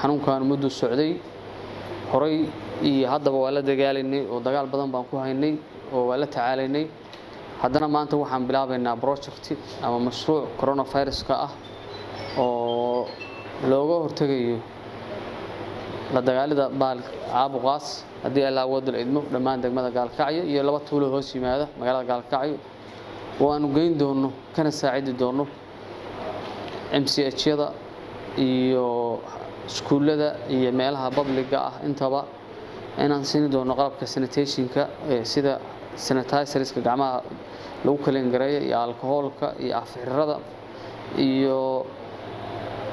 xanuunkan muddo socday horay iyo haddaba waa la dagaalaynay oo dagaal badan baan ku haynay oo waa la tacaalaynay haddana maanta waxaan bilaabaynaa project ama mashruuc coronavirus-ka ah oo looga hortagayo la dagaalida caabuqaas haddii alla wada idmo dhammaan degmada Gaalkacyo iyo laba tuulo hoos yimaada magaalada Gaalkacyo oo aanu geyn doono kana saacidi doono MCH-yada iyo iskuulada iyo meelaha public ah intaba inaan siin doono qalabka sanitation-ka sida sanitizer-ka gacmaha lagu kala gareeyo iyo alcohol-ka iyo afxirrada iyo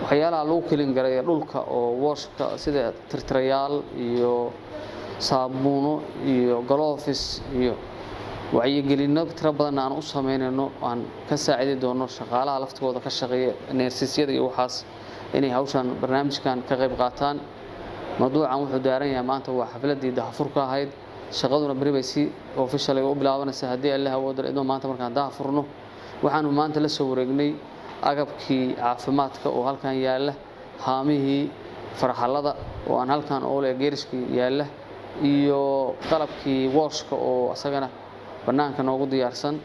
waxyaalaha lagu kala gareeyo dhulka oo washka sida tirtirayaal iyo saabuuno iyo gloves iyo wacyigelino tiro badan aan u sameynayno aan ka saacidi doono shaqaalaha laftigooda ka shaqeeya nurses-yada iyo waxaas inay hawshan barnaamijkan ka qayb qaataan mawduucan wuxuu daaran yahay maanta waa xafladii daahfurka ahayd shaqaduna bari bay si official u bilaabanaysaa haddii Allah wada idmo maanta markaan daahfurno waxaanu maanta la soo wareegnay agabkii caafimaadka oo halkan yaala haamihii farxalada oo aan halkan oo leh geeriskii yaala iyo qalabkii washka oo asagana banaanka noogu diyaarsan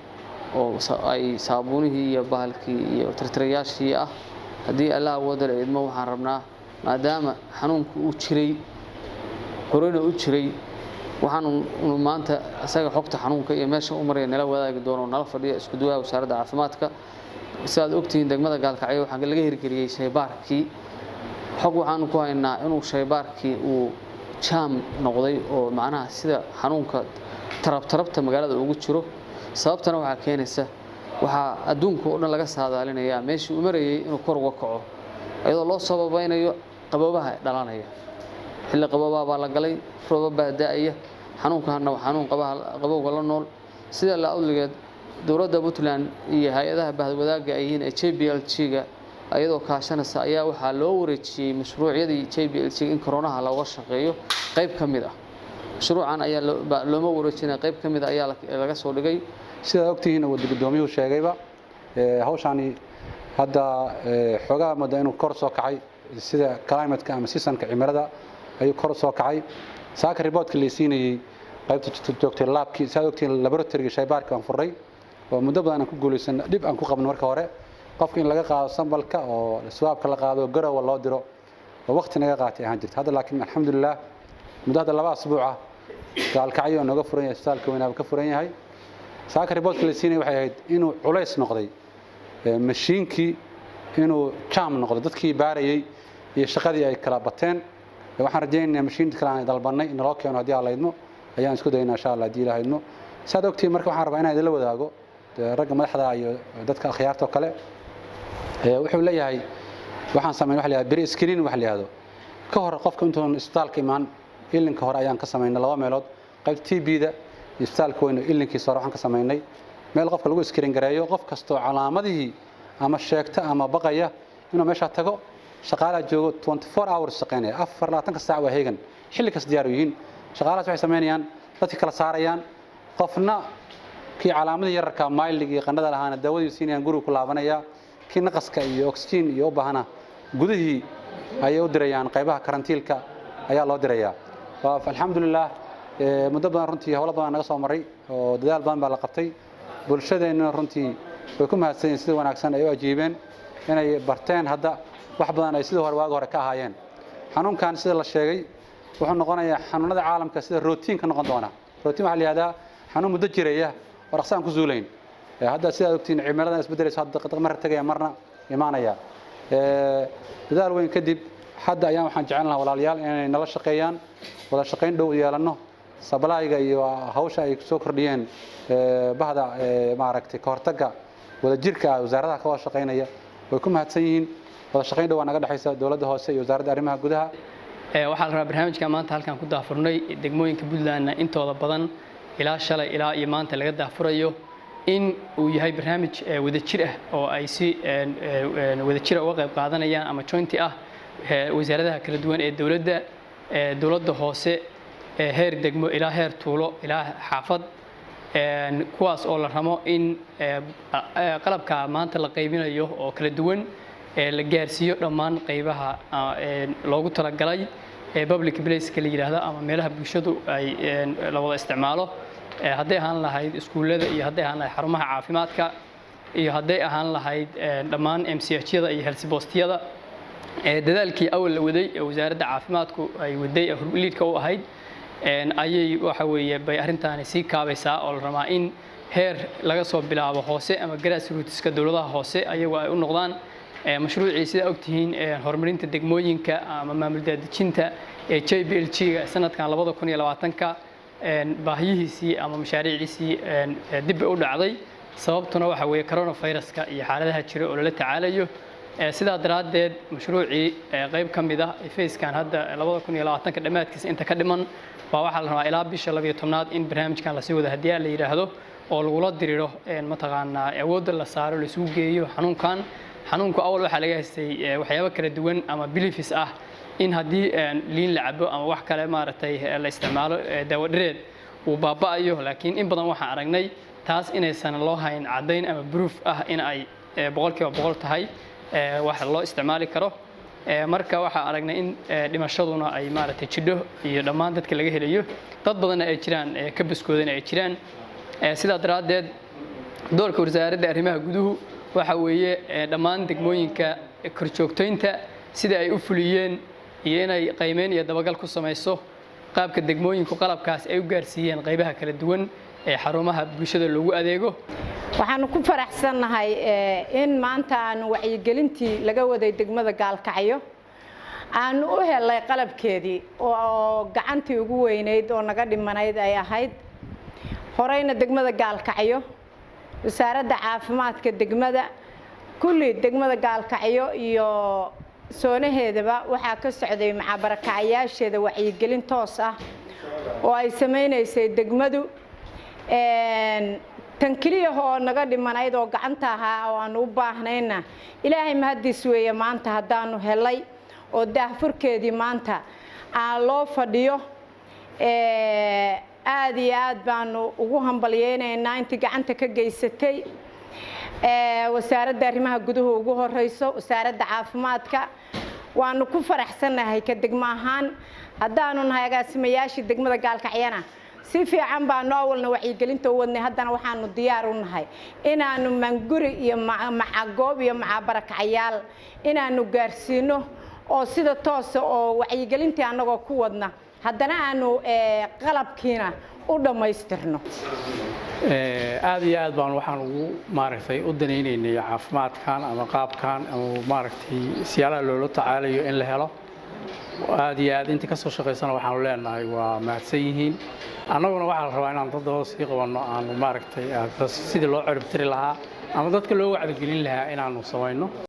oo ay saabuunihii iyo bahalkii iyo tirtirayaashii ah haddii Allah wada idmo waxaan rabnaa maadaama xanuunku uu jiray horena u jiray waxaan maanta asaga xogta xanuunka iyo meesha u maray nala wadaagi doono nala fadhiyo isku duwaa wasaaradda caafimaadka sidaad ogtiin degmada Gaalkacyo waxaan laga hirgeliyay shaybaarkii xog waxaan ku haynaa inuu shaybaarkii uu jam noqday oo macnaha sida xanuunka tarabta magaalada ugu jiro sababtana waxa keenaysa waxa adduunka oo dhan laga saadaalinayaa meeshii uu marayay inuu kor uga kaco iyadoo loo sababaynayo qaboobaha dhalanaya xilli qaboobaha baa la galay roobaba daa'aya xanuunkaana waa xanuun qabowga la nool sida la awligeed dowladda Puntland iyo hay'adaha bahwadaaga ay yihiin JPLG-ga ayadoo kaashanaysa ayaa waxa loo wareejiyay mashruucyadii JPLG in koronaha looga shaqeeyo qayb kamid ah mashruucan ayaa looma wareejinay qayb kamid ayaa laga soo dhigay sida ogtihiin wada gudoomiyuhu sheegayba hawshani hadda xogaa muddo inuu kor soo kacay sida climate-ka ama season-ka cimilada ayuu kor soo kacay saaka report-ka la siinayay qaybta joogtay lab-kii sida ogtihiin laboratory-ga shaybaarka aan furnay oo muddo badan ku guuleysan dib aan ku qabno marka hore qofka in laga qaado sambalka oo swaabka la qaado garow loo diro oo waqti naga qaatay ahaan jirta hadda laakiin alxamdulillah muddo 2 asbuuc ah Gaalkacyo naga furan yahay isbitaalka weynaaba ka furan yahay saaka report-ka la siinayay waxay ahayd inuu culays noqday mashiinkii inuu jam noqdo dadkii baarayay iyo shaqadii ay kala bateen waxaan rajaynayaa mashiinta kale aan dalbanay in loo keeno hadii Alla idmo ayaan isku daynaa insha Allah hadii Ilaahay idmo saad ogtiin marka waxaan rabaa inaan idin la wadaago ragga madaxda iyo dadka akhyaarta kale wuxuu leeyahay waxaan sameeyay wax la yiraahdo pre screen wax la yiraahdo ka hor qofka intuu isbitaalka imaan ilinka hore ayaan ka sameeynay 2 meelood qayb TB-da isbitaalka weyn ilinkiisa hore waxaan ka sameeynay meel qofka lagu screen gareeyo qof kasto calaamadihii ama sheegta ama baqaya inuu meesha tago shaqaalaha joogo 24 hours shaqeynaya 24 saac waa heegan xilli kasta diyaar u yihiin shaqaalahaas waxay sameynayaan dadka kala saarayaan qofna kii calaamadii yararka mild iyo qandhada lahaana daawada siinayaan guriga ku laabanaya kii naqaska iyo oxygen iyo u baahna gudihii ayay u dirayaan qaybaha karantiilka ayaa loo dirayaa waa alxamdulillah muddo badan runtii hawlo badan naga soo maray oo dadaal badan baa la qabtay bulshadeena runtii way ku mahadsanyihiin sida wanaagsan ay u ajiibeen inay barteen hadda wax badan ay sidoo hore ka ahaayeen xanuunkan sida la sheegay wuxuu noqonayaa xanuunada caalamka sida routine ka noqon doona routine waxa la yiraahdaa xanuun muddo jireeya oo raqsaan ku zuuleyn hadda sida ogtiin cimilada isbedelaysa hadda mar tagaya marna imaanaya dadaal weyn kadib hadda ayaan waxaan jecelnahay walaalayaal inay nala shaqeeyaan wada shaqeyn dhow yeelano sablaayga iyo hawsha ay soo kordhiyeen bahda maaragtay ka hortagga wada jirka wasaaradda ka wada shaqeynaya way ku mahadsan yihiin wada shaqeyn dhow naga dhaxaysa dawladda hoose iyo wasaaradda arrimaha gudaha waxaa la rabaa barnaamijka maanta halkan ku daafurnay degmooyinka Puntland intooda badan ilaa shalay ilaa iyo maanta laga daafurayo in uu yahay barnaamij wada jir ah oo ay si wada jir uga qayb qaadanayaan ama joint ah wasaaradaha kala duwan ee dawladda hoose heer degmo ilaa heer tuulo ilaa xaafad kuwaas oo la ramo in qalabka maanta la qaybinayo oo kala duwan la gaarsiiyo dhammaan qaybaha loogu talagalay public place-ka la yiraahdo ama meelaha bulshadu ay la wada isticmaalo hadday ahaan lahayd iskuulada iyo hadday ahaan lahayd xarumaha caafimaadka iyo hadday ahaan lahayd dhammaan MCH-yada iyo health post-yada dadaalkii awal la waday ee wasaaradda caafimaadku ay waday liidka u ahayd ayay waxa weeye bay arrintaani sii kaabaysaa oo la rabaa in heer laga soo bilaabo hoose ama grassroots-ka dawladaha hoose ayagu ay u noqdaan mashruucii sida ogtihiin horumarinta degmooyinka ama maamul daadejinta ee JPLG-ga sanadkan 2020ka baahiyihiisii ama mashaariiciisii dib u dhacday sababtuna waxa weeye coronavirus-ka iyo xaaladaha jira oo la tacaalayo sidaa daraadeed mashruucii qayb ka mid ah facekan hadda 2020ka dhamaadkiisa inta ka dhiman waa waxa la rabaa ilaa bisha 12aad in barnaamijkan la sii wada hadii la yiraahdo oo lagu la diriro mataqaanaa awoodda la saaro la isugu geeyo xanuunku awal waxa laga haystay waxyaabo kala duwan ama beliefs ah in hadii liin la cabo ama wax kale maaragtay la isticmaalo daawo dhireed uu baaba'ayo laakiin in badan waxaan aragnay taas inaysan loo hayn cadayn ama proof ah in ay 100% tahay wax loo isticmaali karo marka waxa aragnay in dhimashaduna ay maaragtay jidho iyo dhammaan dadka laga helayo dad badan ay jiraan ka biskoodan ay jiraan sida daraadeed doorka wasaaradda arrimaha guduhu waxa weeye dhammaan degmooyinka korjoogteynta sida ay u fuliyeen iyo inay qiimeyn iyo dabagal ku sameeyso qaabka degmooyinku qalabkaas ay u gaarsiiyeen qaybaha kala duwan ee xarumaha bulshada loogu adeego waxaan ku faraxsanahay in maanta aan wacyigelintii laga waday degmada Gaalkacyo aan u helay qalabkeedii oo gacantii ugu weyneyd oo naga dhimanayd ay ahayd horeyna degmada Gaalkacyo wasaaradda caafimaadka degmada kulli degmada Gaalkacyo iyo soonaheedaba waxa ka socday macabarakacayaasheeda wacyigelin toos ah oo ay sameeynayso degmadu tan kaliya oo naga dhimanayd oo gacanta ahaa oo aan u baahnayna ilaahay mahadiis weeye maanta hadaanu helay oo daahfurkeedii maanta aan loo fadhiyo aad iyo aad baanu ugu hambalyeynayna intii gacanta ka geysatay wasaaradda arrimaha guduhu ugu horeyso wasaaradda caafimaadka waanu ku faraxsanahay ka degmo ahaan hadaanu nahay agaasimayaashii degmada Gaalkacyana si fiican baanu awalna wacyigelinta u wadnay haddana waxaanu diyaar u nahay inaanu manguri iyo macagoob iyo macabarakacayaal inaanu gaarsiino oo sida toos oo wacyigelintii anagoo ku wadna haddana aanu qalabkiina u dhamaystirno aad iyo aad baan waxaan ugu maaragtay u daneynaynay caafimaadkan ama qaabkan ama maaragtay siyaalaha loola tacaalayo in la helo aad iyo aad inta ka soo shaqeysana waxaanu leenahay waa mahadsan yihiin annaguna waxaa la rabaa inaan dad hoos sii qabanno aanu maaragtay sidii loo cirib tiri lahaa ama dadka loo wacdigelin lahaa inaanu samayno